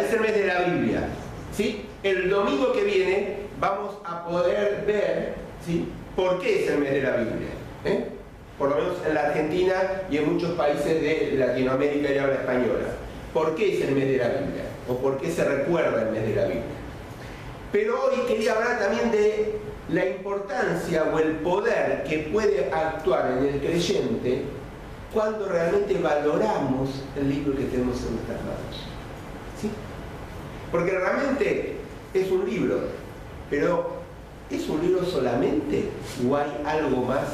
Biblia, es el mes de la Biblia, ¿sí? El domingo que viene vamos a poder ver, ¿sí?, por qué es el mes de la Biblia, por lo menos en la Argentina y en muchos países de Latinoamérica y habla española. ¿Por qué es el mes de la Biblia? ¿O por qué se recuerda el mes de la Biblia? Pero hoy quería hablar también de la importancia o el poder que puede actuar en el creyente cuando realmente valoramos el libro que tenemos en nuestras manos, ¿sí? Porque realmente es un libro, pero ¿es un libro solamente o hay algo más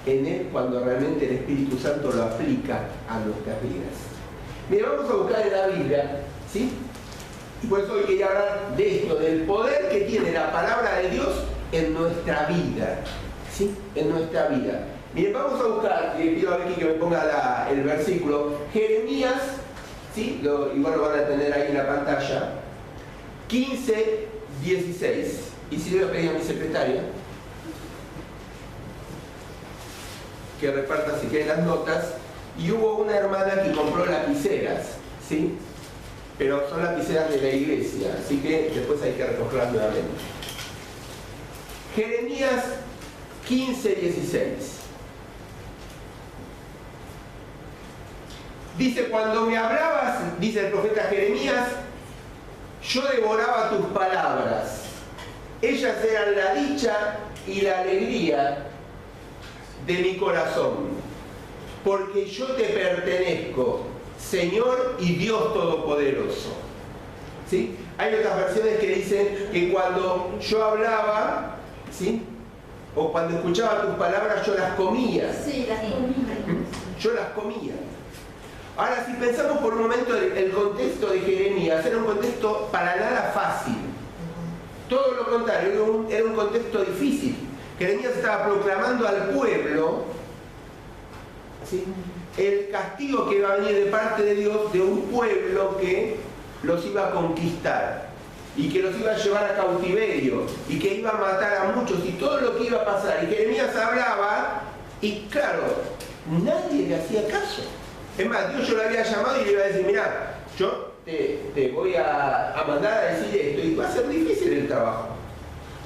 en él cuando realmente el Espíritu Santo lo aplica a nuestras vidas? Mira, vamos a buscar en la Biblia, ¿sí? Y por eso hoy quería hablar de esto, del poder que tiene la palabra de Dios en nuestra vida, ¿sí? En nuestra vida. Miren, vamos a buscar, y pido a Becky que me ponga el versículo, Jeremías, ¿sí? Igual lo van a tener ahí en la pantalla, 15, 16. Y si le voy a pedir a mi secretaria que reparta si quieren las notas. Y hubo una hermana que compró lapiceras, ¿sí? Pero son lapiceras de la iglesia, así que después hay que recogerlas nuevamente. Jeremías 15, 16. Dice, cuando me hablabas, dice el profeta Jeremías, yo devoraba tus palabras. Ellas eran la dicha y la alegría de mi corazón. Porque yo te pertenezco, Señor y Dios Todopoderoso. ¿Sí? Hay otras versiones que dicen que cuando yo hablaba, ¿sí?, o cuando escuchaba tus palabras, yo las comía. Sí, las comía. Yo las comía. Ahora, si pensamos por un momento el contexto de Jeremías, era un contexto para nada fácil. Todo lo contrario, era un contexto difícil. Jeremías estaba proclamando al pueblo, ¿sí?, el castigo que iba a venir de parte de Dios de un pueblo que los iba a conquistar y que los iba a llevar a cautiverio y que iba a matar a muchos y todo lo que iba a pasar. Y Jeremías hablaba y claro, nadie le hacía caso. Es más, Dios yo lo había llamado y le iba a decir, mirá, yo te voy a mandar a decir esto y va a ser difícil el trabajo.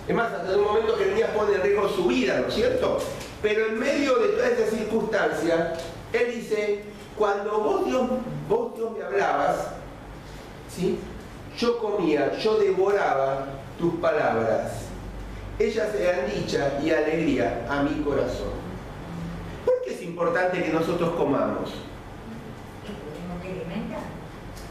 Es más, hasta un momento Jeremías pone en riesgo su vida, ¿no es cierto? Pero en medio de toda esa circunstancia, él dice, cuando vos Dios me hablabas, ¿sí?, yo comía, yo devoraba tus palabras. Ellas eran dicha y alegría a mi corazón. ¿Por qué es importante que nosotros comamos?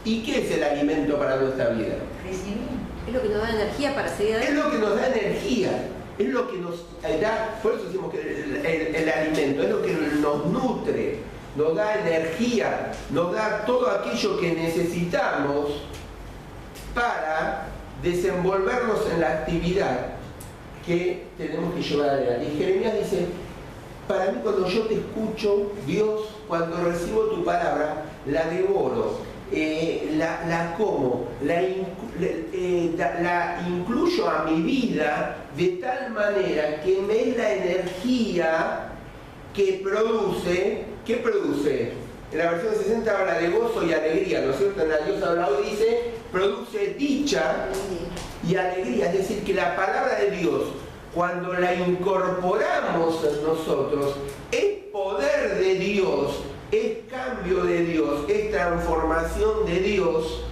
¿Y qué es el alimento para nuestra vida? Es lo que nos da energía para seguir adelante. Es lo que nos da energía. Es lo que nos da, por eso decimos que el alimento es lo que nos nutre, nos da energía, nos da todo aquello que necesitamos para desenvolvernos en la actividad que tenemos que llevar adelante. Y Jeremías dice, para mí cuando yo te escucho, Dios, cuando recibo tu palabra, la devoro, la como, la incluyo a mi vida de tal manera que me es la energía que produce. ¿Qué produce? En la versión 60 habla de gozo y alegría, ¿no es cierto? En la Dios hablado dice, produce dicha y alegría. Es decir, que la palabra de Dios, cuando la incorporamos en nosotros, es poder de Dios, es cambio de Dios, es transformación de Dios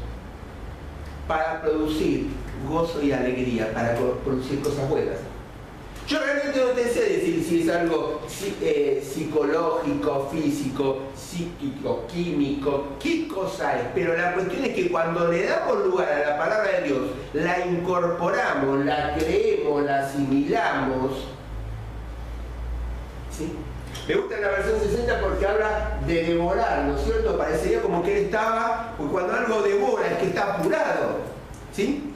para producir gozo y alegría, para producir cosas buenas. Yo realmente no te sé decir si es algo psicológico, físico, psíquico, químico, qué cosa es, pero la cuestión es que cuando le damos lugar a la palabra de Dios, la incorporamos, la creemos, la asimilamos, ¿sí? Me gusta la versión 60 porque habla de devorar, ¿no es cierto? Parecería como que él estaba, pues cuando algo devora es que está apurado, ¿sí?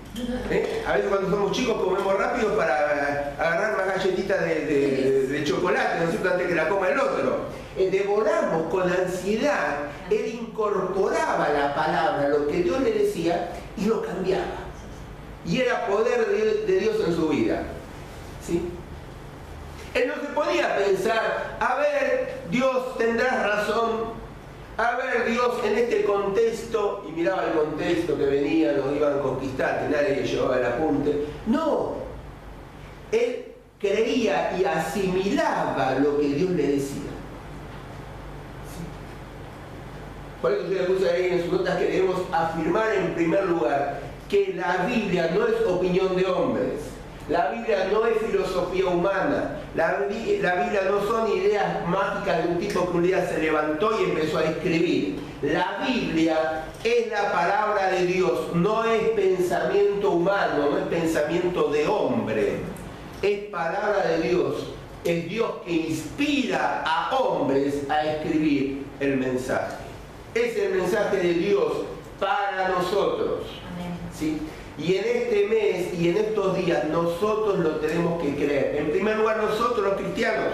A veces cuando somos chicos comemos rápido para agarrar más galletitas de chocolate, ¿no es cierto?, antes que la coma el otro. Devoramos con ansiedad, él incorporaba la palabra, lo que Dios le decía, y lo cambiaba. Y era poder de Dios en su vida, ¿sí? Él no se podía pensar, a ver, Dios, tendrás razón, a ver, Dios, en este contexto, y miraba el contexto que venía, nos iban a conquistar, que nadie llevaba el apunte. No, él creía y asimilaba lo que Dios le decía. ¿Sí? Por eso yo le puse ahí en sus notas que debemos afirmar en primer lugar que la Biblia no es opinión de hombres. La Biblia no es filosofía humana. La Biblia no son ideas mágicas de un tipo que un día se levantó y empezó a escribir. La Biblia es la palabra de Dios, no es pensamiento humano, no es pensamiento de hombre. Es palabra de Dios. Es Dios que inspira a hombres a escribir el mensaje. Es el mensaje de Dios para nosotros. Amén. ¿Sí? Y en este mes y en estos días nosotros lo tenemos que creer. En primer lugar nosotros los cristianos.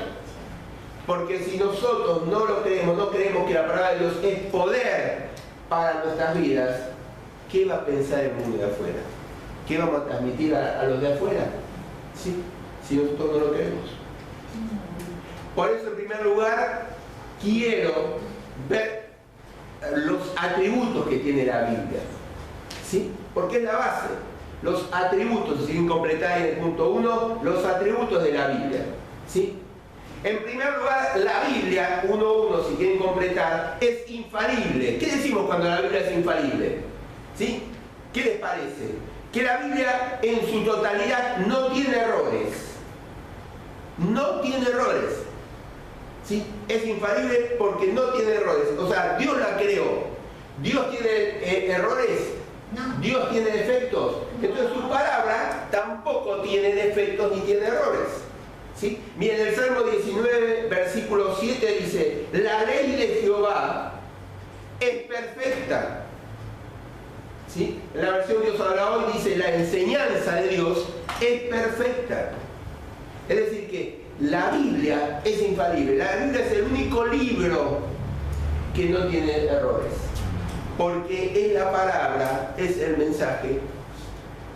Porque si nosotros no lo creemos, no creemos que la palabra de Dios es poder para nuestras vidas, ¿qué va a pensar el mundo de afuera? ¿Qué vamos a transmitir a los de afuera? ¿Sí? Si nosotros no lo creemos. Por eso en primer lugar quiero ver los atributos que tiene la Biblia. ¿Sí? Porque es la base. Los atributos, si quieren completar en el punto 1, los atributos de la Biblia. ¿Sí? En primer lugar, la Biblia, 1.1, si quieren completar, es infalible. ¿Qué decimos cuando la Biblia es infalible? ¿Sí? ¿Qué les parece? Que la Biblia en su totalidad no tiene errores. No tiene errores. ¿Sí? Es infalible porque no tiene errores. O sea, Dios la creó. ¿Dios tiene errores? No. ¿Dios tiene defectos? Entonces su palabra tampoco tiene defectos ni tiene errores. ¿Sí? Miren, el Salmo 19, versículo 7 dice: la ley de Jehová es perfecta. ¿Sí? En la versión Dios habla hoy dice: la enseñanza de Dios es perfecta. Es decir que la Biblia es infalible. La Biblia es el único libro que no tiene errores. Porque es la palabra, es el mensaje,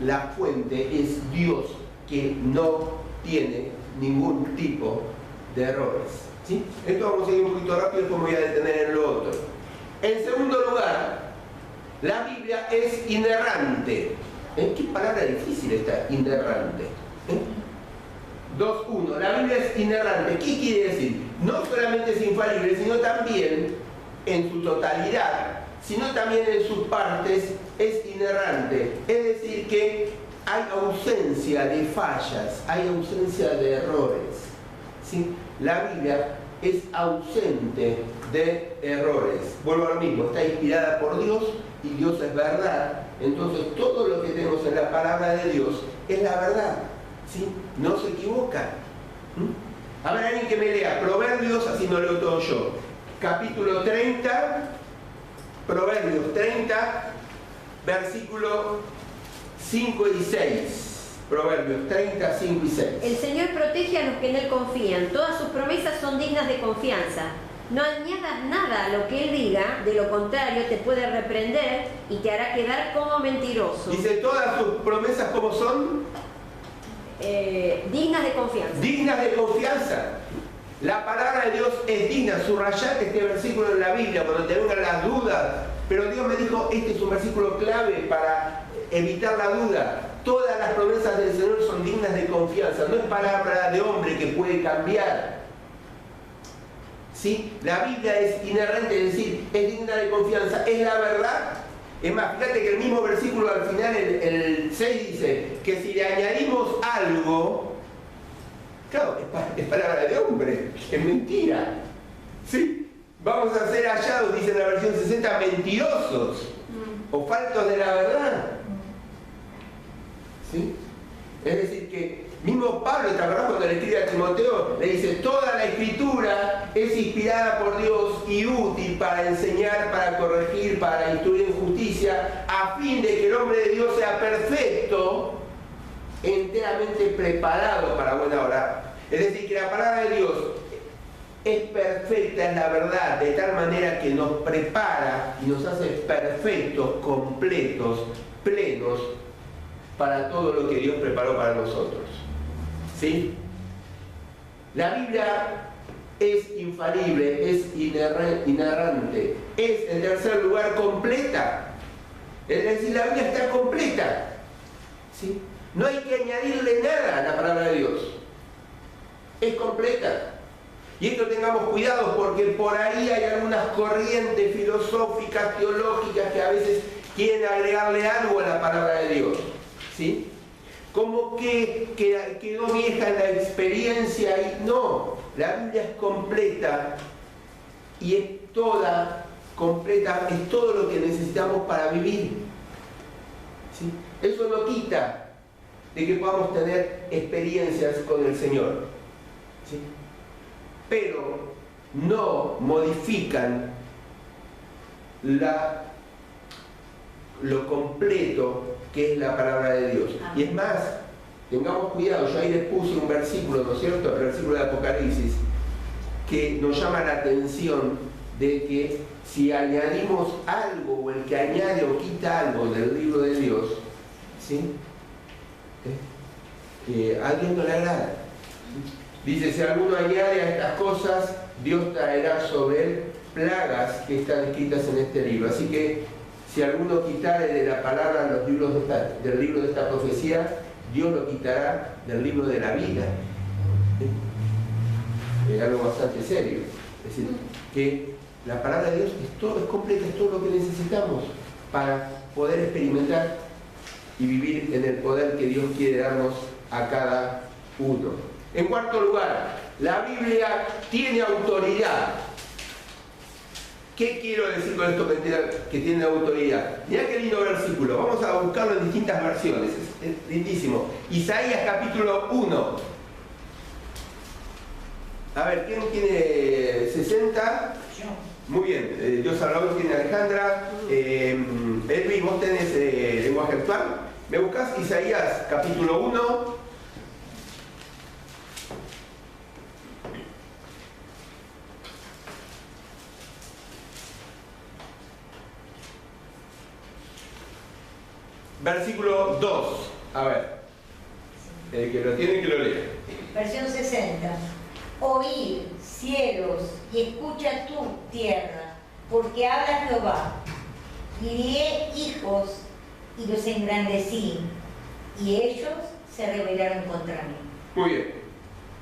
la fuente es Dios, que no tiene ningún tipo de errores. ¿Sí? Esto vamos a ir un poquito rápido, después me voy a detener en lo otro. En segundo lugar, la Biblia es inerrante. ¿Qué palabra difícil está? Inerrante. 2.1. La Biblia es inerrante. ¿Qué quiere decir? No solamente es infalible, sino también en su totalidad, sino también en sus partes es inerrante. Es decir que hay ausencia de fallas, hay ausencia de errores. ¿Sí? La Biblia es ausente de errores. Vuelvo a lo mismo, está inspirada por Dios y Dios es verdad. Entonces todo lo que tenemos en la palabra de Dios es la verdad. ¿Sí? No se equivoca. A ver, alguien que me lea Proverbios, así no leo todo yo. Capítulo 30, Proverbios 30, versículo 5 y 6. Proverbios 30, 5 y 6. El Señor protege a los que en Él confían. Todas sus promesas son dignas de confianza. No añadas nada a lo que Él diga, de lo contrario te puede reprender y te hará quedar como mentiroso. Dice, todas sus promesas, ¿cómo son? Dignas de confianza. Dignas de confianza. La palabra de Dios es digna. Subrayate este versículo en la Biblia cuando te vengan las dudas. Pero Dios me dijo, este es un versículo clave para evitar la duda. Todas las promesas del Señor son dignas de confianza. No es palabra de hombre que puede cambiar. ¿Sí? La Biblia es inerrante, es decir, es digna de confianza. Es la verdad. Es más, fíjate que el mismo versículo al final, el 6, dice que si le añadimos algo, claro, es palabra de hombre, es mentira. ¿Sí? Vamos a ser hallados, dice en la versión 60, mentirosos o faltos de la verdad. ¿Sí? Es decir que mismo Pablo, ¿te acordás cuando le escribe a Timoteo? Le dice, toda la escritura es inspirada por Dios y útil para enseñar, para corregir, para instruir en justicia, a fin de que el hombre de Dios sea perfecto, enteramente preparado para buena obra. Es decir, que la palabra de Dios es perfecta, es la verdad, de tal manera que nos prepara y nos hace perfectos, completos, plenos, para todo lo que Dios preparó para nosotros. ¿Sí? La Biblia es infalible, es inerrante, es en tercer lugar completa. Es decir, la Biblia está completa, ¿sí? No hay que añadirle nada a la palabra de Dios, es completa. Y esto tengamos cuidado porque por ahí hay algunas corrientes filosóficas, teológicas que a veces quieren agregarle algo a la palabra de Dios, ¿sí? Como que quedó vieja la experiencia y no, la Biblia es completa y es toda completa, es todo lo que necesitamos para vivir, ¿sí? Eso no quita de que podamos tener experiencias con el Señor, ¿sí? Pero no modifican lo completo que es la palabra de Dios. Y es más, tengamos cuidado, yo ahí les puse un versículo, ¿no es cierto?, el versículo de Apocalipsis, que nos llama la atención de que si añadimos algo, o el que añade o quita algo del libro de Dios, ¿sí? A Dios no le agrada. Dice, si alguno añade a estas cosas, Dios traerá sobre él plagas que están escritas en este libro. Así que, si alguno quitare de la palabra los libros del libro de esta profecía, Dios lo quitará del libro de la vida. Es algo bastante serio. Es decir, que la palabra de Dios es completa, es todo lo que necesitamos para poder experimentar y vivir en el poder que Dios quiere darnos a cada uno. En cuarto lugar, la Biblia tiene autoridad. ¿Qué quiero decir con esto que tiene autoridad? Mirá qué lindo versículo, vamos a buscarlo en distintas versiones, es lindísimo. Isaías capítulo 1. A ver, ¿quién tiene 60? Yo. Muy bien, Dios habló, tiene Alejandra. Edwin, vos tenés lenguaje actual. ¿Me buscás Isaías capítulo 1? Versículo 2. A ver, el que lo tiene, que lo lea. Versión 60. Oíd, cielos, y escucha tú, tierra, porque habla Jehová. Crié hijos y los engrandecí, y ellos se rebelaron contra mí. Muy bien.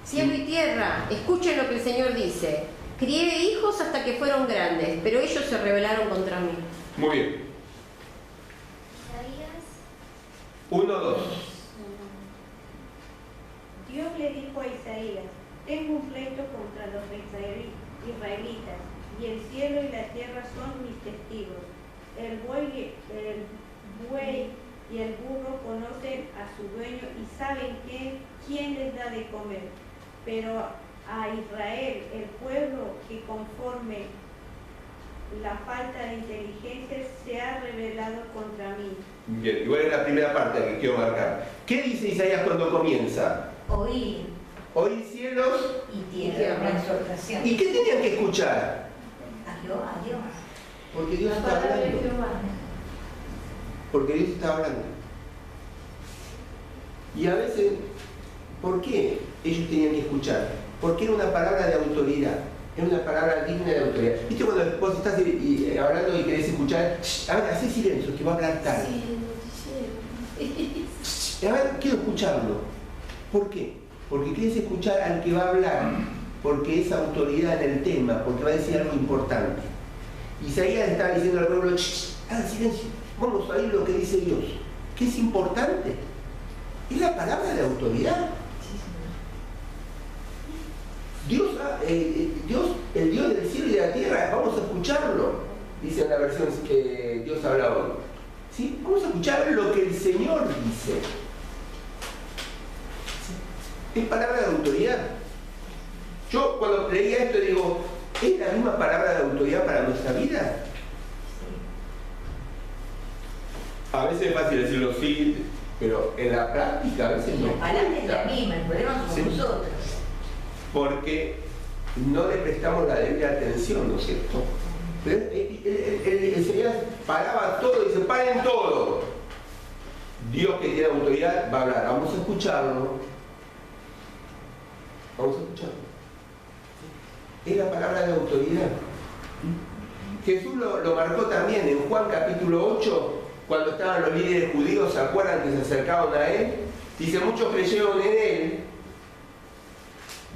Cielo y tierra, escuchen lo que el Señor dice. Crié hijos hasta que fueron grandes, pero ellos se rebelaron contra mí. Muy bien. 1, 2. Dios le dijo a Isaías, tengo un pleito contra los israelitas, y el cielo y la tierra son mis testigos. El buey y el burro conocen a su dueño y saben quién les da de comer. Pero a Israel, el pueblo que conforme la falta de inteligencia se ha rebelado contra mí. Bien, igual es la primera parte que quiero marcar. ¿Qué dice Isaías cuando comienza? Oíd Oíd cielos. y tierra, una exhortación. ¿Y qué tenían que escuchar? A Jehová, a Dios. Porque Dios está hablando. Porque Dios está hablando. Y a veces, ¿por qué ellos tenían que escuchar? Porque era una palabra de autoridad. Era una palabra digna de autoridad. ¿Viste cuando vos estás hablando y querés escuchar? A ver, hacé silencio, que va a hablar tal. A ver, quiero escucharlo. ¿Por qué? Porque querés escuchar al que va a hablar, porque es autoridad en el tema, porque va a decir algo importante. Isaías estaba diciendo al pueblo, hagan silencio, vamos a oír lo que dice Dios. ¿Qué es importante? Es la palabra de autoridad. Dios, el Dios del cielo y de la tierra, vamos a escucharlo, dice en la versión que Dios habla hoy. ¿Sí? Vamos a escuchar lo que el Señor dice. ¿Sí? Es palabra de autoridad. Yo cuando leía esto digo, ¿es la misma palabra de autoridad para nuestra vida? A veces es fácil decirlo sí, pero en la práctica a veces no. La palabra es la misma, el problema somos Sí. nosotros. Porque no le prestamos la debida atención, ¿no es cierto? El Señor paraba todo y dice, paren todo. Dios que tiene autoridad va a hablar, vamos a escucharlo. Vamos a escucharlo. Es la palabra de autoridad. Jesús lo marcó también en Juan capítulo 8, cuando estaban los líderes judíos, ¿se acuerdan que se acercaban a él? Dice, muchos creyeron en él.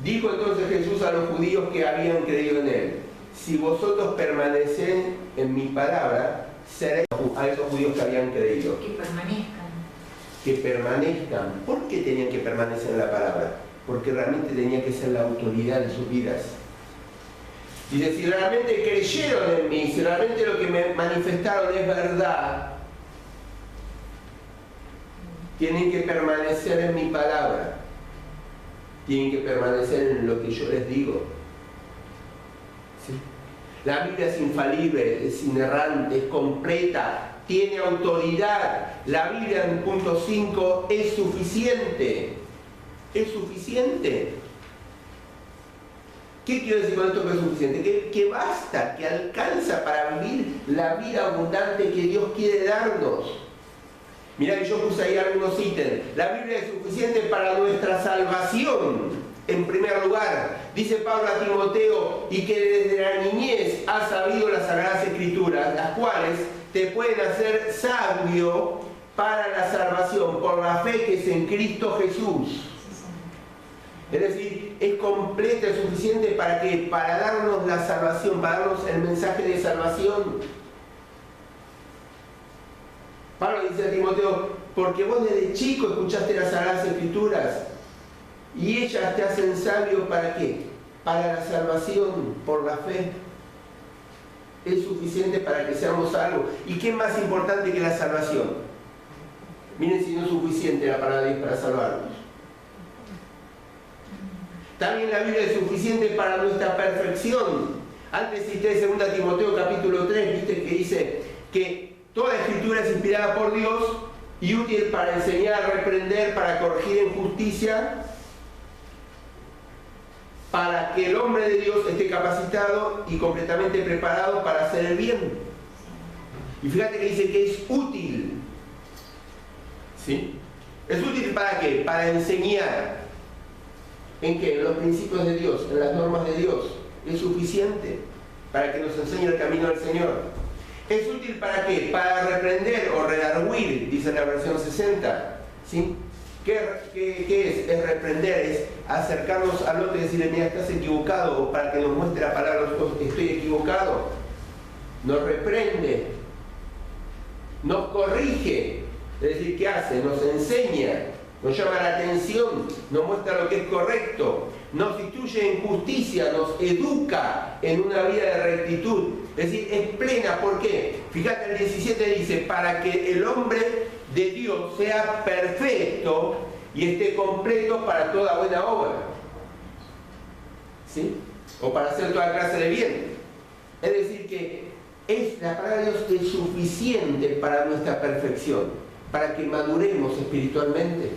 Dijo entonces Jesús a los judíos que habían creído en él: si vosotros permanecéis en mi palabra, seréis a esos judíos que habían creído. Que permanezcan. Que permanezcan. ¿Por qué tenían que permanecer en la palabra? Porque realmente tenía que ser la autoridad de sus vidas. Dice, si realmente creyeron en mí, si realmente lo que me manifestaron es verdad, tienen que permanecer en mi palabra. Tienen que permanecer en lo que yo les digo. ¿Sí? La Biblia es infalible, es inerrante, es completa, tiene autoridad. La Biblia en punto 5 es suficiente. Es suficiente. ¿Qué quiero decir con esto que es suficiente? Que basta, que alcanza para vivir la vida abundante que Dios quiere darnos. Mirá que yo puse ahí algunos ítems. La Biblia es suficiente para nuestra salvación, en primer lugar. Dice Pablo a Timoteo, y que desde la niñez has sabido las Sagradas Escrituras, las cuales te pueden hacer sabio para la salvación, por la fe que es en Cristo Jesús. Es decir, es completa, es suficiente para que, para darnos la salvación, para darnos el mensaje de salvación. Pablo dice a Timoteo, porque vos desde chico escuchaste las Sagradas Escrituras y ellas te hacen sabio ¿para qué? Para la salvación, por la fe. Es suficiente para que seamos salvos. ¿Y qué es más importante que la salvación? Miren si no es suficiente la palabra de Dios para salvarnos. También la Biblia es suficiente para nuestra perfección. Antes cité 2 Timoteo capítulo 3, viste que dice que toda escritura es inspirada por Dios y útil para enseñar, reprender, para corregir en justicia, para que el hombre de Dios esté capacitado y completamente preparado para hacer el bien. Y fíjate que dice que es útil. ¿Sí? ¿Es útil para qué? Para enseñar. ¿En qué? En los principios de Dios, en las normas de Dios. Es suficiente para que nos enseñe el camino del Señor. ¿Es útil para qué? Para reprender o redarguir, dice la versión 60. ¿Sí? ¿Qué es? Es reprender, es acercarnos al otro y decirle, mira, estás equivocado, o para que nos muestre la palabra, estoy equivocado. Nos reprende, nos corrige, es decir, ¿qué hace? Nos enseña, nos llama la atención, nos muestra lo que es correcto, nos instruye en justicia, nos educa en una vida de rectitud. Es decir, es plena. ¿Por qué? Fíjate, el 17 dice, para que el hombre de Dios sea perfecto y esté completo para toda buena obra. ¿Sí? O para hacer toda clase de bien. Es decir, que la palabra de Dios es suficiente para nuestra perfección, para que maduremos espiritualmente.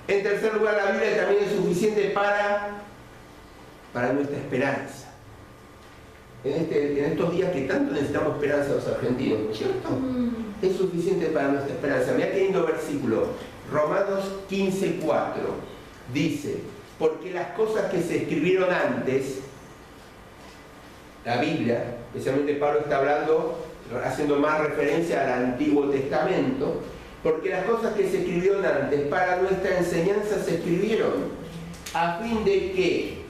En tercer lugar, la Biblia también es suficiente para nuestra esperanza. En estos días que tanto necesitamos esperanza los argentinos, ¿no es cierto? Es suficiente para nuestra esperanza. Mirá qué lindo versículo. Romanos 15:4 dice, porque las cosas que se escribieron antes, la Biblia, especialmente Pablo está hablando, haciendo más referencia al Antiguo Testamento, porque las cosas que se escribieron antes para nuestra enseñanza se escribieron, a fin de que,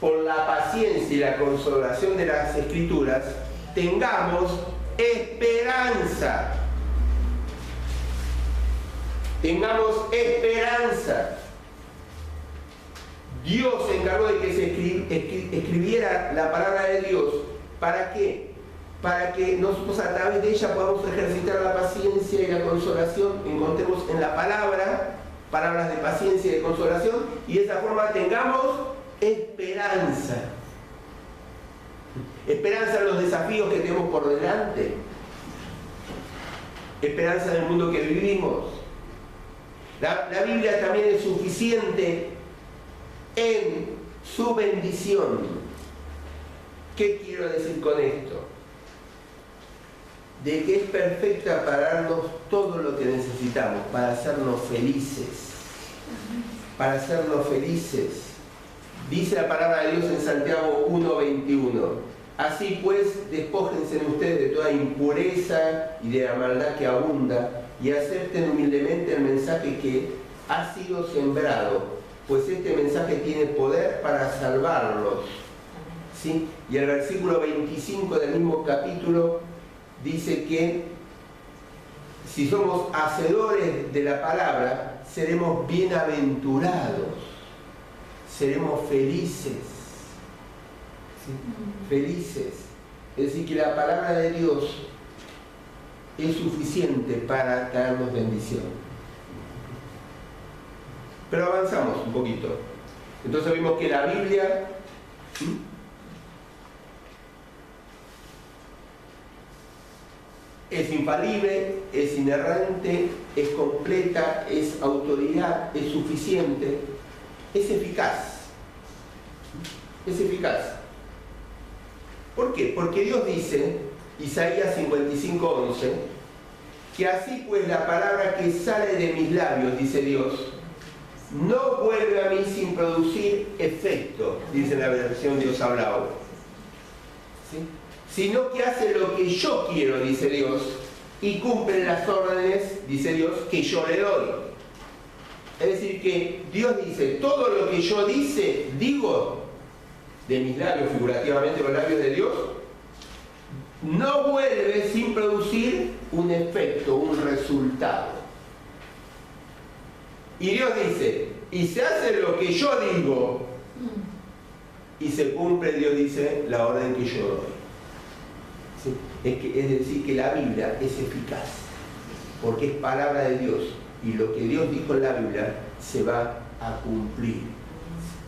por la paciencia y la consolación de las Escrituras, tengamos esperanza. Tengamos esperanza. Dios se encargó de que se escribiera la palabra de Dios. ¿Para qué? Para que nosotros a través de ella podamos ejercitar la paciencia y la consolación. Encontremos en la palabra palabras de paciencia y de consolación, y de esa forma tengamos esperanza. Esperanza en los desafíos que tenemos por delante. Esperanza en el mundo que vivimos. La Biblia también es suficiente en su bendición. ¿Qué quiero decir con esto? De que es perfecta para darnos todo lo que necesitamos, para hacernos felices. Para hacernos felices. Dice la palabra de Dios en Santiago 1:21. Así pues, despójense ustedes de toda impureza y de la maldad que abunda, y acepten humildemente el mensaje que ha sido sembrado, pues este mensaje tiene poder para salvarlos. ¿Sí? Y el versículo 25 del mismo capítulo dice que si somos hacedores de la palabra, seremos bienaventurados, seremos felices. ¿Sí? Felices. Es decir, que la palabra de Dios es suficiente para darnos bendición. Pero avanzamos un poquito. Entonces vimos que la Biblia es infalible, es inerrante, es completa, es autoridad, es suficiente, es eficaz. Es eficaz. ¿Por qué? Porque Dios dice, Isaías 55:11, que así pues la palabra que sale de mis labios, dice Dios, no vuelve a mí sin producir efecto, dice la versión Dios hablado. ¿Sí? Sino que hace lo que yo quiero, dice Dios, y cumple las órdenes, dice Dios, que yo le doy. Es decir, que Dios dice, todo lo que yo digo, de mis labios, figurativamente los labios de Dios, no vuelve sin producir un efecto, un resultado. Y Dios dice, y se hace lo que yo digo, y se cumple, Dios dice, la orden que yo doy. ¿Sí? Es decir, que la Biblia es eficaz, porque es palabra de Dios, y lo que Dios dijo en la Biblia se va a cumplir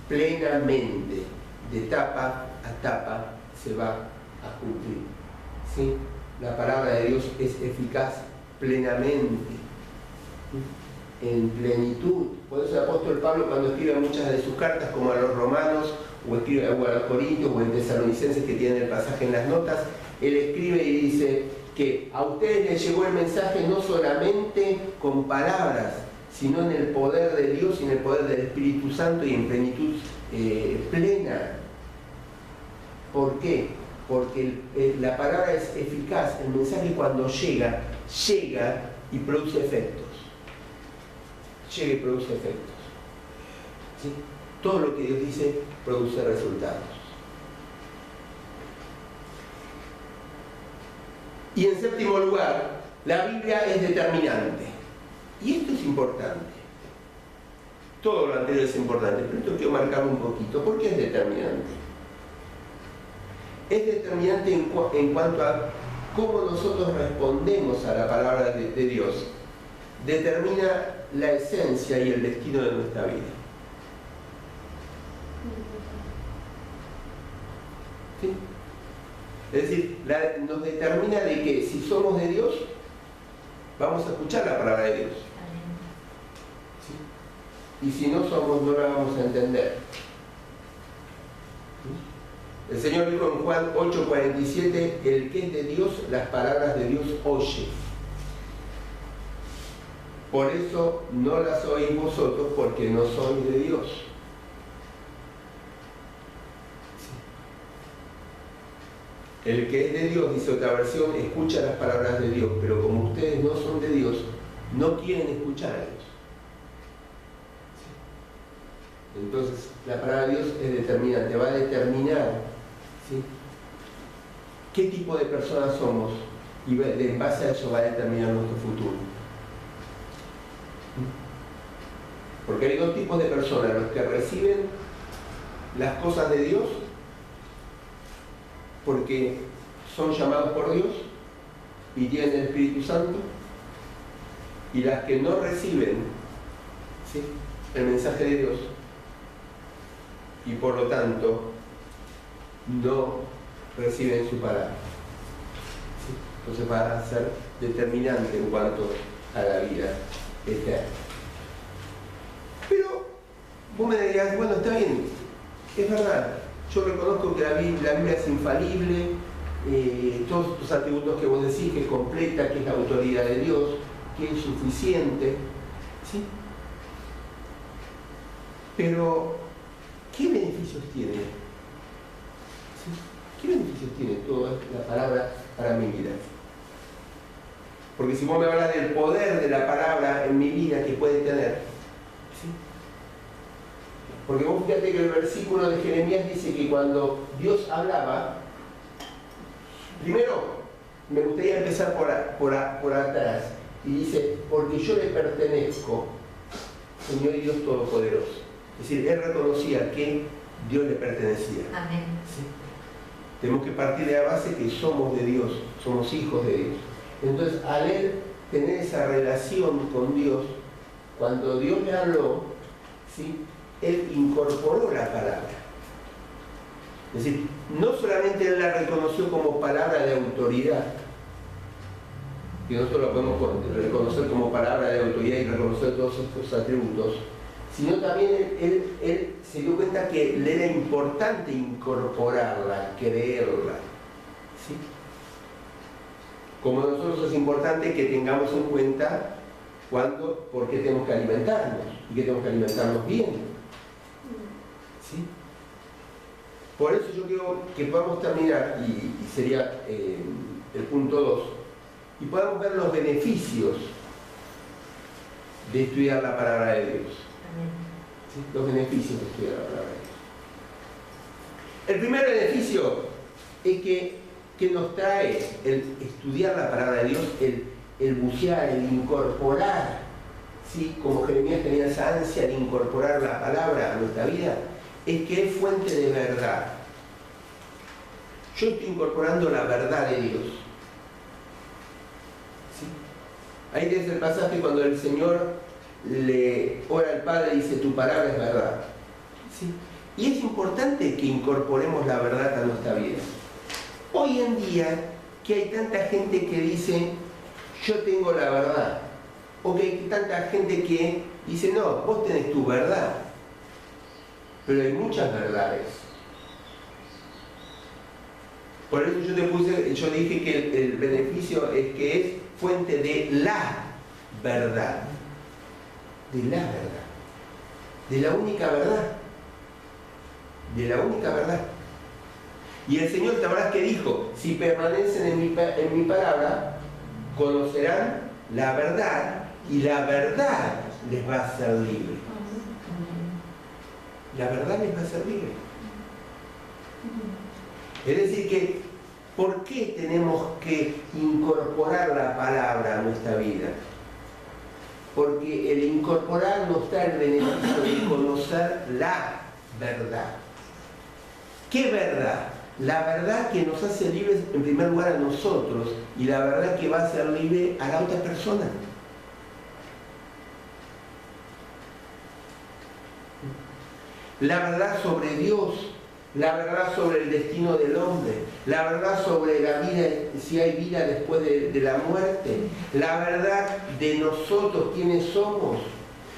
plenamente, de tapa a tapa se va a cumplir. ¿Sí? La palabra de Dios es eficaz plenamente, en plenitud. Por eso el apóstol Pablo, cuando escribe muchas de sus cartas, como a los romanos, o a los corintios, o en tesalonicenses, que tienen el pasaje en las notas, él escribe y dice que a ustedes les llegó el mensaje no solamente con palabras, sino en el poder de Dios y en el poder del Espíritu Santo y en plenitud plena. ¿Por qué? Porque la palabra es eficaz. El mensaje, cuando llega y produce efectos. Llega y produce efectos. ¿Sí? Todo lo que Dios dice produce resultados. Y en séptimo lugar, la Biblia es determinante. Y esto es importante. Todo lo anterior es importante, pero esto quiero marcarlo un poquito. ¿Por qué es determinante? Es determinante en cuanto a cómo nosotros respondemos a la palabra de Dios. Determina la esencia y el destino de nuestra vida. ¿Sí? Es decir, nos determina de que si somos de Dios, vamos a escuchar la palabra de Dios. ¿Sí? Y si no somos, no la vamos a entender. ¿Sí? El Señor dijo en Juan 8:47, el que es de Dios, las palabras de Dios oye. Por eso no las oís vosotros, porque no sois de Dios. El que es de Dios, dice otra versión, escucha las palabras de Dios, pero como ustedes no son de Dios, no quieren escuchar a Dios. Entonces, la palabra de Dios es determinante, va a determinar, ¿sí?, qué tipo de personas somos, y en base a eso va a determinar nuestro futuro. Porque hay dos tipos de personas: los que reciben las cosas de Dios porque son llamados por Dios y tienen el Espíritu Santo, y las que no reciben, ¿sí?, el mensaje de Dios y por lo tanto no reciben su palabra. ¿Sí? Entonces va a ser determinante en cuanto a la vida eterna. Pero vos me dirías, bueno, está bien, es verdad, yo reconozco que la Biblia es infalible, todos estos atributos que vos decís, que es completa, que es la autoridad de Dios, que es suficiente, ¿sí? Pero, ¿qué beneficio beneficios tiene? ¿Sí? ¿Qué beneficios tiene toda la palabra para mi vida? Porque si vos me hablas del poder de la palabra en mi vida que puede tener, ¿sí? Porque vos fíjate que el versículo de Jeremías dice que cuando Dios hablaba, primero me gustaría empezar por atrás, y dice, porque yo le pertenezco, Señor y Dios Todopoderoso. Es decir, él reconocía que Dios le pertenecía. Amén. ¿Sí? Tenemos que partir de la base que somos de Dios, somos hijos de Dios. Entonces, al él tener esa relación con Dios, cuando Dios le habló, ¿sí?, él incorporó la palabra. Es decir, no solamente él la reconoció como palabra de autoridad, que nosotros la podemos reconocer como palabra de autoridad y reconocer todos estos atributos, sino también él se dio cuenta que le era importante incorporarla, creerla, ¿sí? Como a nosotros es importante que tengamos en cuenta por qué tenemos que alimentarnos y que tenemos que alimentarnos bien, ¿sí? Por eso yo quiero que podamos terminar, y sería el punto 2, y podamos ver los beneficios de estudiar la palabra de Dios. ¿Sí? Los beneficios de estudiar la palabra de Dios. El primer beneficio es que nos trae el estudiar la palabra de Dios, el bucear, el incorporar, ¿sí?, como Jeremías tenía esa ansia de incorporar la palabra a nuestra vida, es que es fuente de verdad. Yo estoy incorporando la verdad de Dios. ¿Sí? Ahí tienes el pasaje cuando el Señor le ora al Padre y dice, tu palabra es verdad. ¿Sí? Y es importante que incorporemos la verdad a nuestra vida. Hoy en día, que hay tanta gente que dice, yo tengo la verdad, o que hay tanta gente que dice, no, vos tenés tu verdad, pero hay muchas verdades. Por eso yo dije que el beneficio es que es fuente de la verdad, de la verdad, de la única verdad, de la única verdad. Y el Señor, ¿te acuerdas que dijo? Si permanecen en mi palabra, conocerán la verdad y la verdad les va a hacer libre. La verdad les va a hacer libre. Es decir que, ¿por qué tenemos que incorporar la palabra a nuestra vida? Porque el incorporar nos trae el beneficio de conocer la verdad. ¿Qué verdad? La verdad que nos hace libres en primer lugar a nosotros y la verdad que va a hacer libre a la otra persona. La verdad sobre Dios, la verdad sobre el destino del hombre, la verdad sobre la vida, si hay vida después de la muerte, la verdad de nosotros, quiénes somos,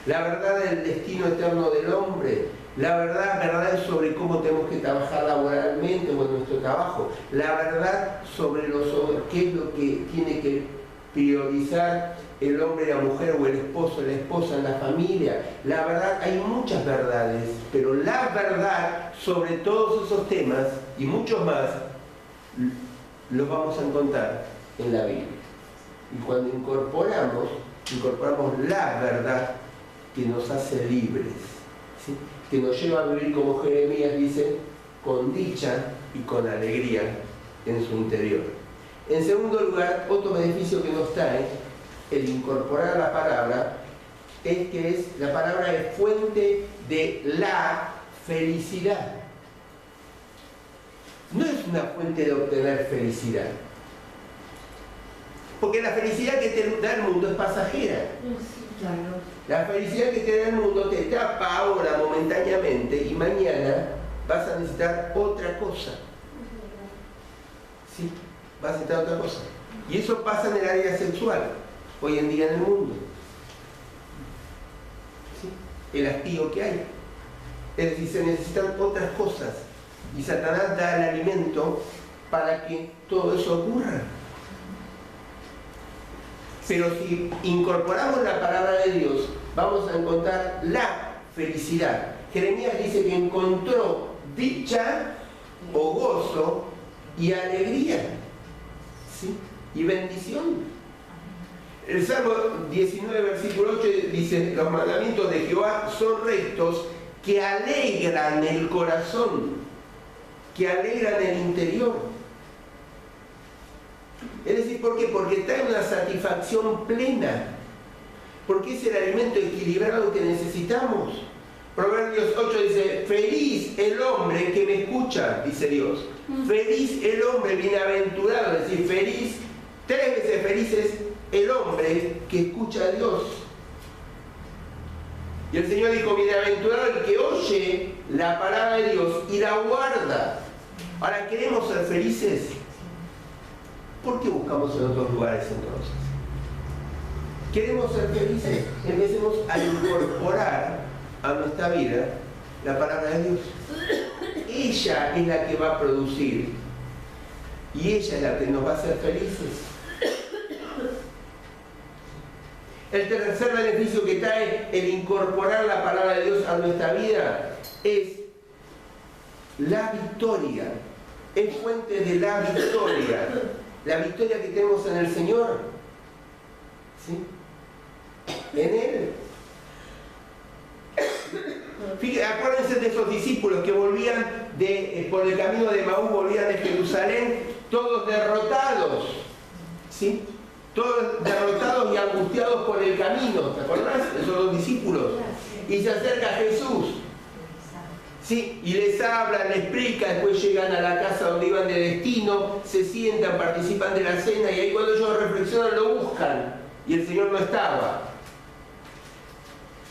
la verdad del destino eterno del hombre, la verdad sobre cómo tenemos que trabajar laboralmente o en nuestro trabajo, la verdad sobre qué es lo que tiene que priorizar el hombre y la mujer o el esposo y la esposa en la familia. La verdad, hay muchas verdades, pero la verdad sobre todos esos temas y muchos más los vamos a encontrar en la Biblia. Y cuando incorporamos la verdad que nos hace libres, ¿sí?, que nos lleva a vivir como Jeremías dice, con dicha y con alegría en su interior. En segundo lugar, otro beneficio que nos trae el incorporar la palabra es que la palabra es fuente de la felicidad. No es una fuente de obtener felicidad, porque la felicidad que te da el mundo es pasajera. La felicidad que te da el mundo te tapa ahora momentáneamente y mañana vas a necesitar otra cosa. ¿Sí? Vas a necesitar otra cosa. Y eso pasa en el área sexual, hoy en día en el mundo. ¿Sí? El hastío que hay. Es decir, se necesitan otras cosas. Y Satanás da el alimento para que todo eso ocurra. Pero si incorporamos la palabra de Dios, vamos a encontrar la felicidad. Jeremías dice que encontró dicha o gozo y alegría, ¿sí? Y bendición. El Salmo 19, versículo 8 dice: los mandamientos de Jehová son rectos, que alegran el corazón, que alegran el interior. Es decir, ¿por qué? Porque trae una satisfacción plena, porque es el alimento equilibrado que necesitamos. Proverbios 8 dice: feliz el hombre que me escucha, dice Dios. Feliz el hombre, bienaventurado, es decir, feliz, 3 veces feliz es el hombre que escucha a Dios. Y el Señor dijo: bienaventurado el que oye la palabra de Dios y la guarda. Ahora, ¿queremos ser felices? ¿Por qué buscamos en otros lugares entonces? ¿Queremos ser felices? Empecemos a incorporar a nuestra vida la palabra de Dios. Ella es la que va a producir y ella es la que nos va a hacer felices. El tercer beneficio que trae el incorporar la palabra de Dios a nuestra vida es la victoria. Es fuente de la victoria. La victoria que tenemos en el Señor. ¿Sí? En Él. Fíjense, acuérdense de esos discípulos que volvían por el camino de Maús, volvían de Jerusalén, todos derrotados. ¿Sí? Todos derrotados y angustiados por el camino. ¿Te acordás? Esos dos discípulos. Y se acerca a Jesús. ¿Sí? Y les habla, les explica, después llegan a la casa donde iban de destino, se sientan, participan de la cena, y ahí cuando ellos reflexionan lo buscan. Y el Señor no estaba.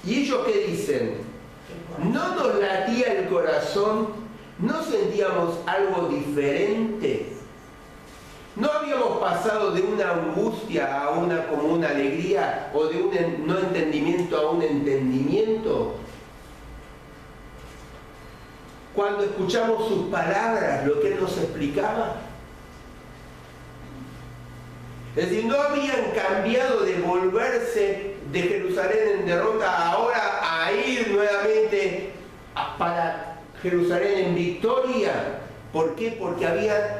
¿Y ellos qué dicen? ¿No nos latía el corazón? ¿No sentíamos algo diferente? ¿No habíamos pasado de una angustia a como una alegría, o de un no entendimiento a un entendimiento? Cuando escuchamos sus palabras, lo que Él nos explicaba. Es decir, no habían cambiado de volverse de Jerusalén en derrota ahora a ir nuevamente para Jerusalén en victoria. ¿Por qué? Porque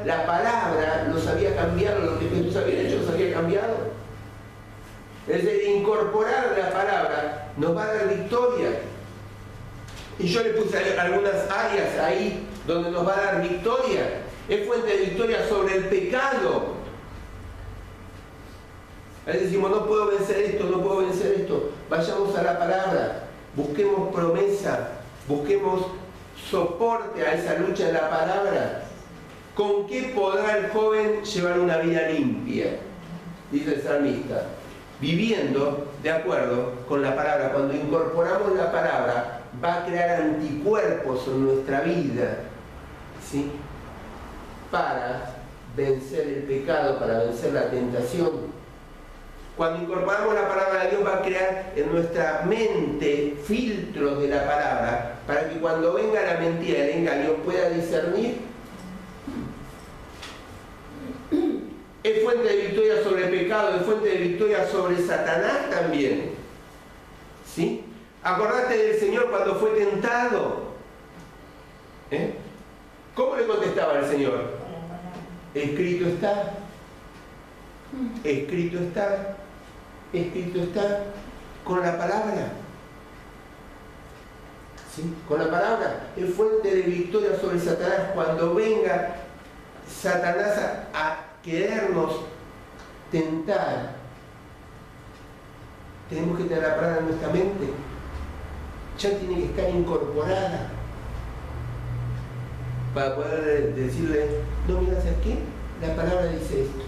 la palabra los había cambiado, lo que Jesús había hecho los había cambiado. Es decir, incorporar la palabra nos va a dar victoria. Y yo le puse algunas áreas ahí donde nos va a dar victoria. Es fuente de victoria sobre el pecado. A veces decimos: no puedo vencer esto, no puedo vencer esto. Vayamos a la palabra, busquemos promesa, busquemos soporte a esa lucha en la palabra. ¿Con qué podrá el joven llevar una vida limpia? Dice el salmista: viviendo de acuerdo con la palabra. Cuando incorporamos la palabra, va a crear anticuerpos en nuestra vida, ¿sí? Para vencer el pecado, para vencer la tentación. Cuando incorporamos la palabra de Dios, va a crear en nuestra mente filtros de la palabra, para que cuando venga la mentira, el engaño, pueda discernir. Es fuente de victoria sobre el pecado, es fuente de victoria sobre Satanás también. ¿Sí? Acordate del Señor cuando fue tentado. ¿Cómo le contestaba el Señor? Escrito está. Escrito está. Escrito está. Con la palabra. ¿Sí? Con la palabra. Es fuente de victoria sobre Satanás. Cuando venga Satanás a querernos tentar, tenemos que tener la palabra en nuestra mente. Ya tiene que estar incorporada para poder decirle: no, mira, ¿sabes qué? La palabra dice esto,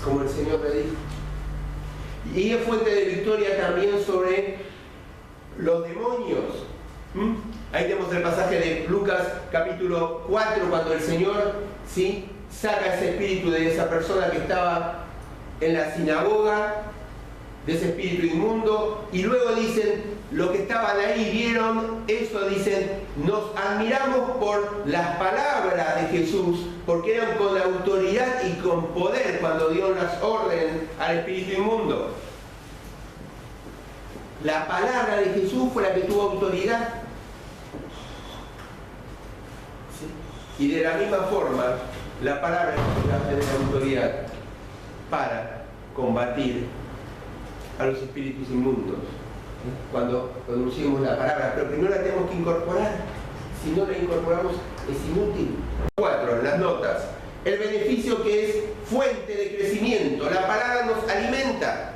como el Señor le dijo. Y es fuente de victoria también sobre los demonios. Ahí tenemos el pasaje de Lucas capítulo 4, cuando el Señor, ¿sí?, saca ese espíritu de esa persona que estaba en la sinagoga, de ese espíritu inmundo, y luego dicen, los que estaban ahí vieron eso, dicen: nos admiramos por las palabras de Jesús, porque eran con autoridad y con poder cuando dieron las órdenes al espíritu inmundo. La palabra de Jesús fue la que tuvo autoridad. Y de la misma forma, la palabra va a tener autoridad para combatir a los espíritus inmundos. Cuando pronunciamos la palabra, pero primero la tenemos que incorporar. Si no la incorporamos, es inútil. 4, en las notas. El beneficio que es fuente de crecimiento. La palabra nos alimenta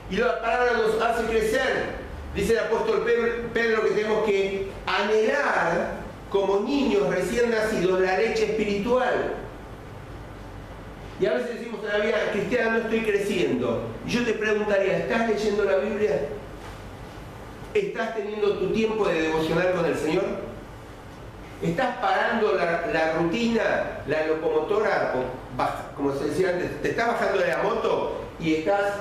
y la palabra nos hace crecer. Dice el apóstol Pedro que tenemos que anhelar como niños recién nacidos la leche espiritual. Y a veces decimos en la vida cristiana, no estoy creciendo. Y yo te preguntaría, ¿estás leyendo la Biblia? ¿Estás teniendo tu tiempo de devocional con el Señor? ¿Estás parando la rutina, la locomotora, como se decía antes, te estás bajando de la moto y estás,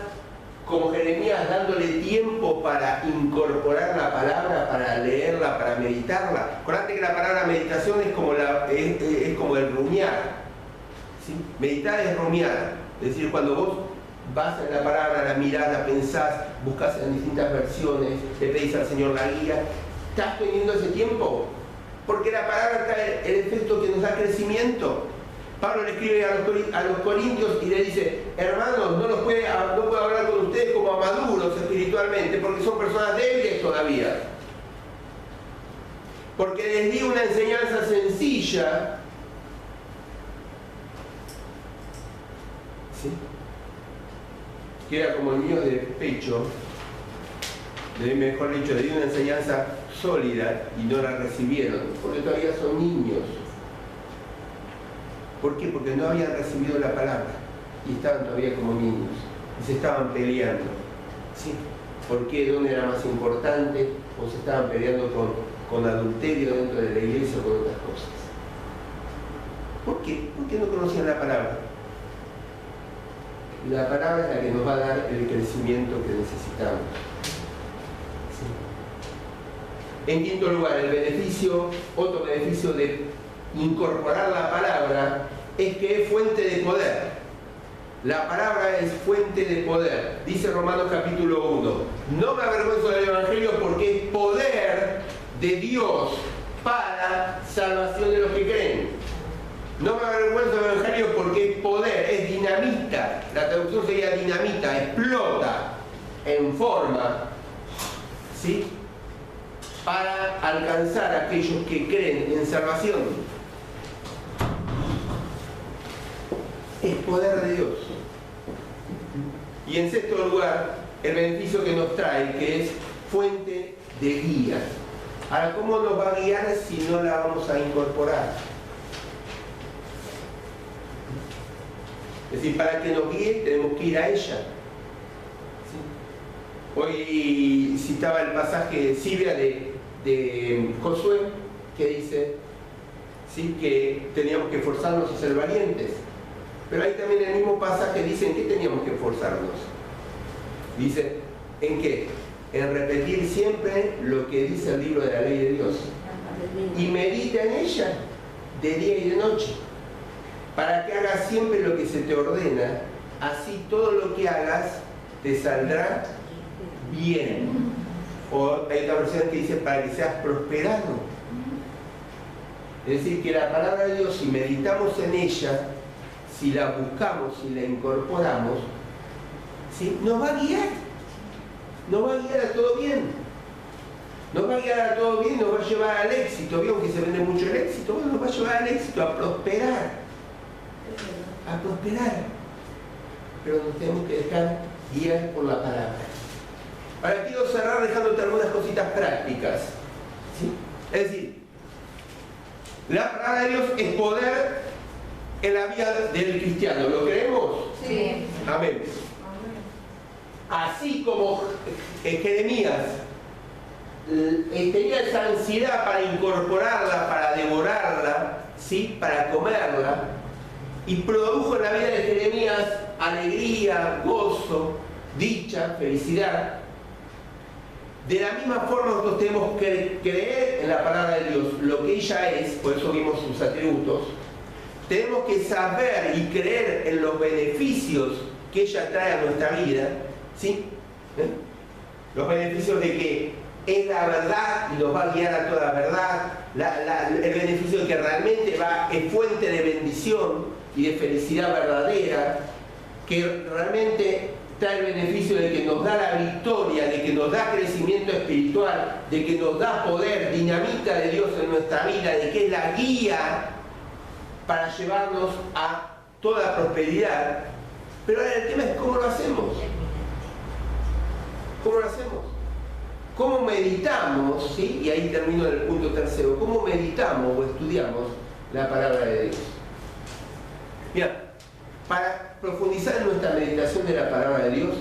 como Jeremías, dándole tiempo para incorporar la palabra, para leerla, para meditarla? Acordate que la palabra meditación es como, es como el rumiar, ¿sí? Meditar es rumiar, es decir, cuando vos vas en la palabra, la mirás, la pensás, buscas en distintas versiones, le pedís al Señor la guía. ¿Estás teniendo ese tiempo? Porque la palabra trae el efecto que nos da crecimiento. Pablo le escribe a los corintios y le dice, hermanos, no puedo hablar con ustedes como a maduros espiritualmente, porque son personas débiles todavía. Porque les di una enseñanza sencilla, ¿sí?, que era como el mío de pecho, mejor dicho, le di una enseñanza sólida y no la recibieron, porque todavía son niños. ¿Por qué? Porque no habían recibido la palabra y estaban todavía como niños y se estaban peleando, ¿sí? ¿Por qué? ¿Dónde era más importante? O se estaban peleando con adulterio dentro de la iglesia o con otras cosas. ¿Por qué? Porque no conocían la palabra. La palabra es la que nos va a dar el crecimiento que necesitamos. ¿Sí? En quinto lugar, otro beneficio de incorporar la palabra es que es fuente de poder. La palabra es fuente de poder. Dice Romanos capítulo 1, no me avergüenzo del Evangelio porque es poder de Dios para salvación de los que creen. No me avergüenzo del Evangelio porque es poder, es dinamita. La traducción sería dinamita, explota en forma, ¿sí?, para alcanzar a aquellos que creen en salvación. Es poder de Dios. Y en sexto lugar, el beneficio que nos trae, que es fuente de guía. Ahora, ¿cómo nos va a guiar si no la vamos a incorporar? Es decir, para que nos guíe tenemos que ir a ella. ¿Sí? Hoy citaba el pasaje Silvia de Josué, que dice, ¿sí?, que teníamos que esforzarnos a ser valientes. Pero ahí también el mismo pasaje dice en qué teníamos que esforzarnos. Dice, ¿en qué? En repetir siempre lo que dice el libro de la ley de Dios. Y medita en ella de día y de noche, para que hagas siempre lo que se te ordena, así todo lo que hagas te saldrá bien. O hay otra versión que dice, para que seas prosperado. Es decir, que la palabra de Dios, si meditamos en ella, si la buscamos, si la incorporamos, ¿sí?, nos va a guiar. Nos va a guiar a todo bien. Nos va a guiar a todo bien, nos va a llevar al éxito. ¿Vieron que se vende mucho el éxito? Bueno, nos va a llevar al éxito, a prosperar. A prosperar. Pero nos tenemos que dejar guiar por la palabra. Ahora quiero cerrar dejándote algunas cositas prácticas, ¿sí? Es decir, la palabra de Dios es poder en la vida del cristiano. ¿Lo creemos? Sí. Amén. Así como Jeremías tenía esa ansiedad para incorporarla, para devorarla, ¿sí?, para comerla, y produjo en la vida de Jeremías alegría, gozo, dicha, felicidad. De la misma forma nosotros tenemos que creer en la palabra de Dios, lo que ella es, por eso vimos sus atributos. Tenemos que saber y creer en los beneficios que ella trae a nuestra vida, ¿sí? Los beneficios de que es la verdad y nos va a guiar a toda verdad, el beneficio que realmente es fuente de bendición y de felicidad verdadera, que realmente trae el beneficio de que nos da la victoria, de que nos da crecimiento espiritual, de que nos da poder, dinamita de Dios en nuestra vida, de que es la guía para llevarnos a toda prosperidad. Pero ahora el tema es cómo lo hacemos. ¿Cómo lo hacemos? ¿Cómo meditamos? ¿Sí? Y ahí termino en el punto tercero. ¿Cómo meditamos o estudiamos la palabra de Dios? Mira, para profundizar en nuestra meditación de la palabra de Dios,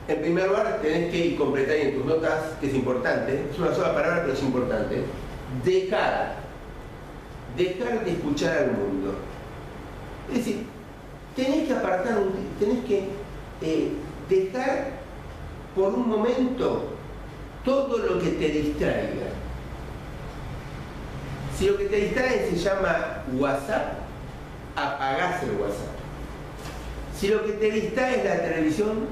en primer lugar tenés que completar en tus notas, que es importante, es una sola palabra pero es importante, dejar de escuchar al mundo. Es decir, tenés que apartar tenés que dejar por un momento todo lo que te distraiga. Si lo que te distrae se llama WhatsApp, apagás el WhatsApp. Si lo que te distrae es la televisión,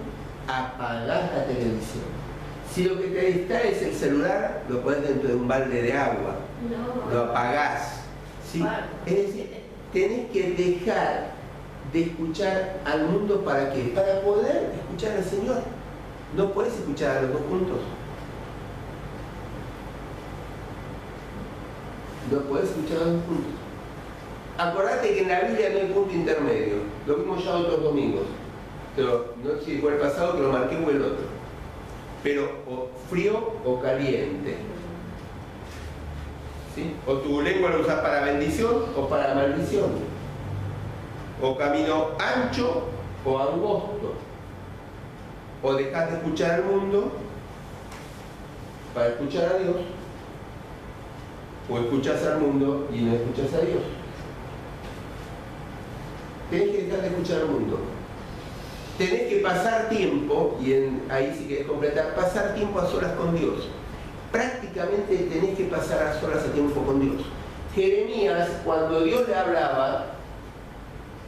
apagás la televisión. Si lo que te distrae es el celular, lo pones dentro de un balde de agua, lo apagás. ¿Sí? Es decir, tenés que dejar de escuchar al mundo. ¿Para qué? Para poder escuchar al Señor. No puedes escuchar a los dos juntos. No puedes escuchar a los dos juntos. Acordate que en la Biblia no hay punto intermedio. Lo vimos ya otros domingos. Pero no sé si fue el pasado que lo marqué o el otro. Pero o frío o caliente. ¿Sí? O tu lengua la usas para bendición o para maldición. O camino ancho o angosto. O dejas de escuchar al mundo para escuchar a Dios. O escuchas al mundo y no escuchas a Dios. Tenés que dejar de escuchar al mundo. Tenés que pasar tiempo, y ahí si querés completar, pasar tiempo a solas con Dios. Prácticamente tenés que pasar a solas a tiempo con Dios. Jeremías, cuando Dios le hablaba,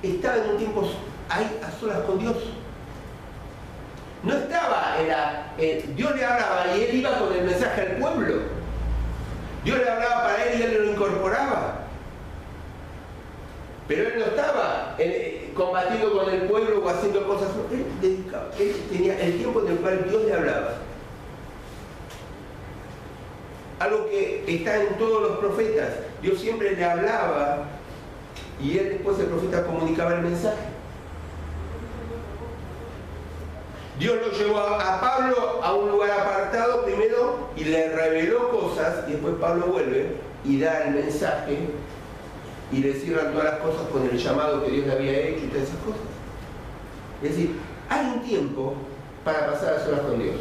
estaba en un tiempo ahí a solas con Dios. No estaba, Dios le hablaba y él iba con el mensaje al pueblo. Dios le hablaba para él y él lo incorporaba. Pero él no estaba combatiendo con el pueblo o haciendo cosas. Él tenía el tiempo en el cual Dios le hablaba. Algo que está en todos los profetas. Dios siempre le hablaba y él después, el profeta, comunicaba el mensaje. Dios lo llevó a Pablo a un lugar apartado primero y le reveló cosas, y después Pablo vuelve y da el mensaje y le cierran todas las cosas con el llamado que Dios le había hecho y todas esas cosas. Es decir, hay un tiempo para pasar a solas con Dios.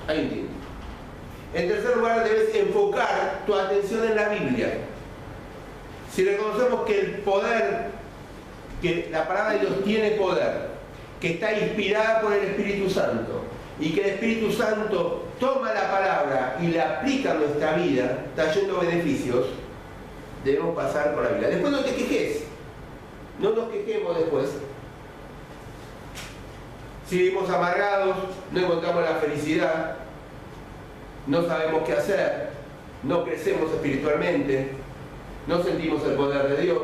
Hay un tiempo. En tercer lugar, debes enfocar tu atención en la Biblia. Si reconocemos que el poder, que la palabra de Dios tiene poder, que está inspirada por el Espíritu Santo, y que el Espíritu Santo toma la palabra y la aplica a nuestra vida, trayendo beneficios, debemos pasar por la Biblia. Después no te quejes, no nos quejemos después. Si vivimos amargados, no encontramos la felicidad, no sabemos qué hacer, no crecemos espiritualmente, no sentimos el poder de Dios.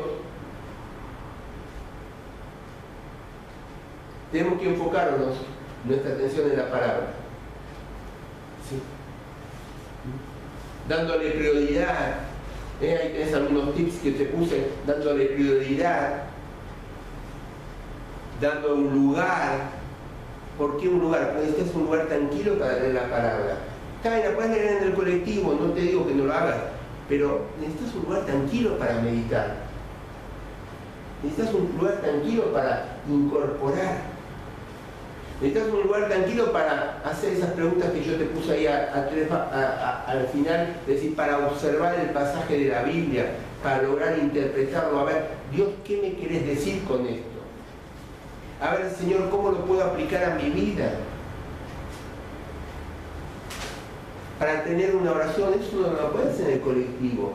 Tenemos que enfocarnos nuestra atención en la palabra. ¿Sí? Dándole prioridad. Ahí tenés algunos tips que te puse, dándole prioridad, dando un lugar. ¿Por qué un lugar? Porque este es un lugar tranquilo para leer la palabra. Está bien, la puedes leer en el colectivo, no te digo que no lo hagas, pero necesitas un lugar tranquilo para meditar. Necesitas un lugar tranquilo para incorporar. Necesitas un lugar tranquilo para hacer esas preguntas que yo te puse ahí al final, es decir, para observar el pasaje de la Biblia, para lograr interpretarlo. A ver, Dios, ¿qué me querés decir con esto? A ver, Señor, ¿cómo lo puedo aplicar a mi vida? Para tener una oración, eso no lo puedes hacer en el colectivo.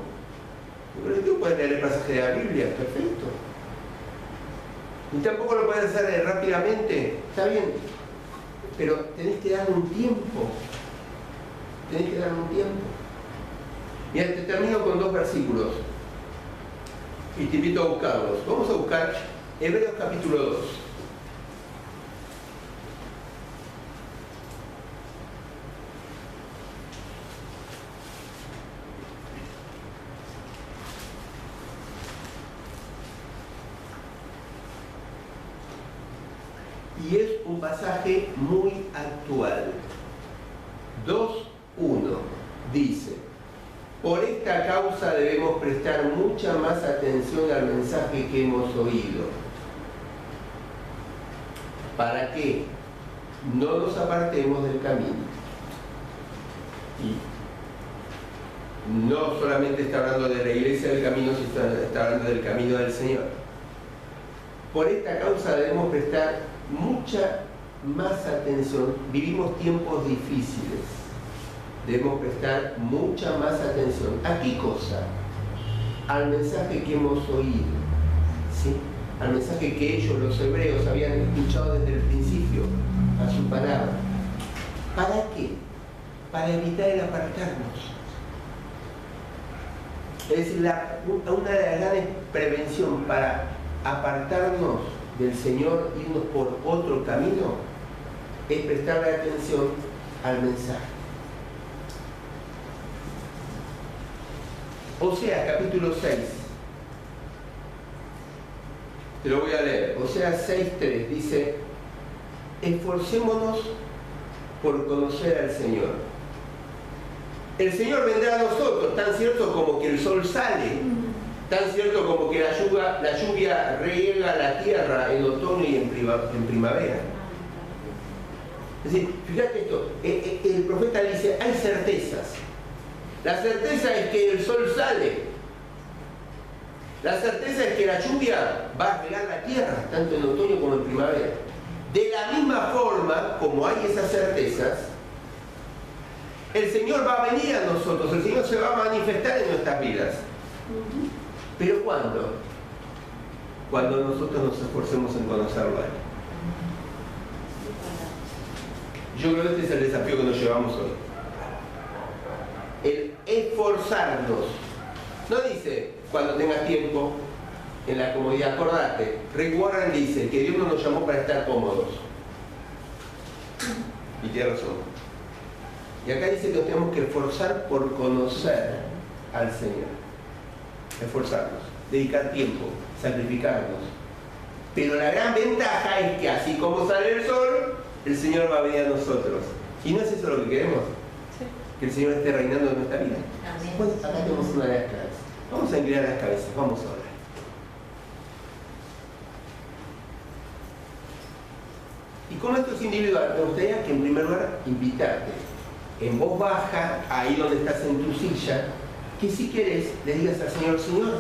En el colectivo puedes leer el pasaje de la Biblia, perfecto. Y tampoco lo puedes hacer rápidamente, está bien. pero tenés que darle un tiempo. Tenés que darle un tiempo. Mira, te termino con 2 versículos y te invito a buscarlos. Vamos a buscar Hebreos capítulo 2. Y es un pasaje muy actual. 2:1 dice: por esta causa debemos prestar mucha más atención al mensaje que hemos oído, para que no nos apartemos del camino. Y no solamente está hablando de la iglesia del camino, sino está hablando del camino del Señor. Por esta causa debemos prestar mucha más atención. Vivimos tiempos difíciles. Debemos prestar mucha más atención. ¿A qué cosa? Al mensaje que hemos oído, ¿sí? Al mensaje que ellos, los hebreos, habían escuchado desde el principio, a su palabra. ¿Para qué? Para evitar el apartarnos. Es decir, una de las grandes prevenciones para apartarnos del Señor, irnos por otro camino, es prestarle atención al mensaje. Oseas capítulo 6. Te lo voy a leer. Oseas 6:3 dice: esforcémonos por conocer al Señor. El Señor vendrá a nosotros, tan cierto como que el sol sale, tan cierto como que la lluvia riega la tierra en otoño y en primavera. Es decir, fíjate esto, el profeta dice, hay certezas. La certeza es que el sol sale. La certeza es que la lluvia va a regar la tierra, tanto en otoño como en primavera. De la misma forma, como hay esas certezas, el Señor va a venir a nosotros, el Señor se va a manifestar en nuestras vidas. ¿Pero cuándo? Cuando nosotros nos esforcemos en conocerlo a Él. Yo creo que este es el desafío que nos llevamos hoy. El esforzarnos. No dice cuando tengas tiempo en la comodidad. Acordate, Rick Warren dice que Dios no nos llamó para estar cómodos. Y tiene razón. Y acá dice que nos tenemos que esforzar por conocer al Señor. Esforzarnos, dedicar tiempo, sacrificarnos. Pero la gran ventaja es que así como sale el sol, el Señor va a venir a nosotros. ¿Y no es eso lo que queremos? Sí. Que el Señor esté reinando en nuestra vida. Amén. Bueno, acá tenemos una de las claves. Vamos a inclinar las cabezas, vamos a orar. Y como esto es individual, me gustaría que en primer lugar invitarte en voz baja, ahí donde estás en tu silla, que si quieres le digas al Señor: Señor,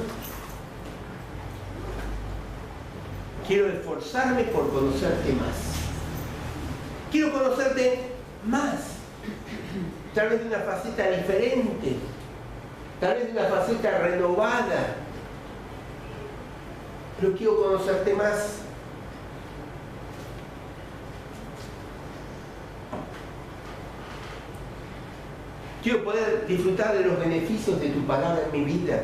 quiero esforzarme por conocerte más. Quiero conocerte más. Tal vez de una faceta diferente. Tal vez de una faceta renovada. Pero quiero conocerte más. Quiero poder disfrutar de los beneficios de tu palabra en mi vida,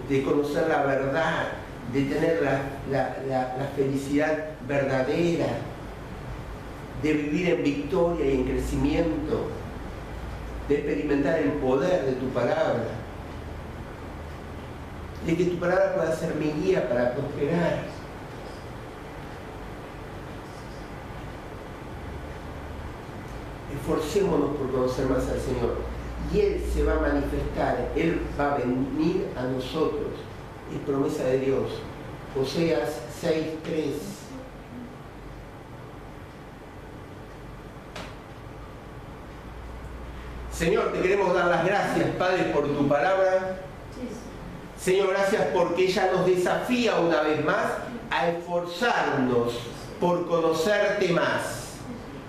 de conocer la verdad, de tener la felicidad verdadera, de vivir en victoria y en crecimiento, de experimentar el poder de tu palabra, de que tu palabra pueda ser mi guía para prosperar. Esforcémonos por conocer más al Señor y Él se va a manifestar, Él va a venir a nosotros. Es promesa de Dios. Oseas 6:3. Señor, te queremos dar las gracias, Padre, por tu palabra. Señor, gracias porque ella nos desafía una vez más a esforzarnos por conocerte más,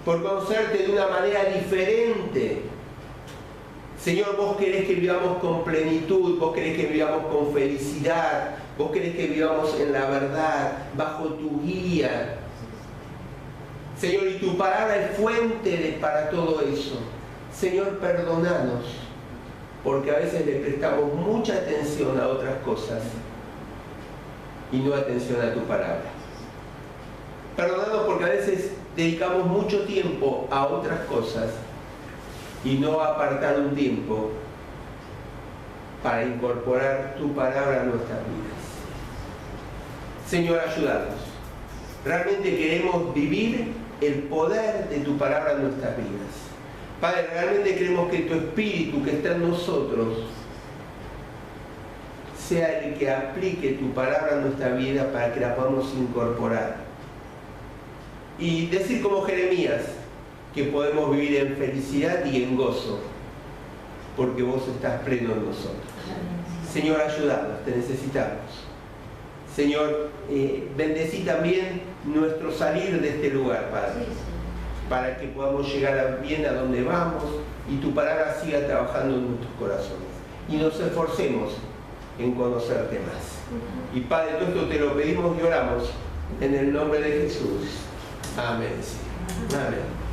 por conocerte de una manera diferente. Señor, vos querés que vivamos con plenitud, vos querés que vivamos con felicidad, vos querés que vivamos en la verdad, bajo tu guía. Señor, y tu palabra es fuente para todo eso. Señor, perdónanos, porque a veces le prestamos mucha atención a otras cosas y no atención a tu palabra. Perdónanos porque a veces dedicamos mucho tiempo a otras cosas y no apartar un tiempo para incorporar tu palabra a nuestras vidas. Señor, ayúdanos. Realmente queremos vivir el poder de tu palabra en nuestras vidas. Padre, realmente queremos que tu Espíritu que está en nosotros sea el que aplique tu palabra en nuestra vida para que la podamos incorporar. Y decir como Jeremías que podemos vivir en felicidad y en gozo, porque vos estás pleno en nosotros. Señor, ayúdanos, te necesitamos. Señor, bendecí también nuestro salir de este lugar, Padre, para que podamos llegar bien a donde vamos y tu palabra siga trabajando en nuestros corazones. Y nos esforcemos en conocerte más. Y Padre, todo esto te lo pedimos y oramos en el nombre de Jesús. Amén. Amén.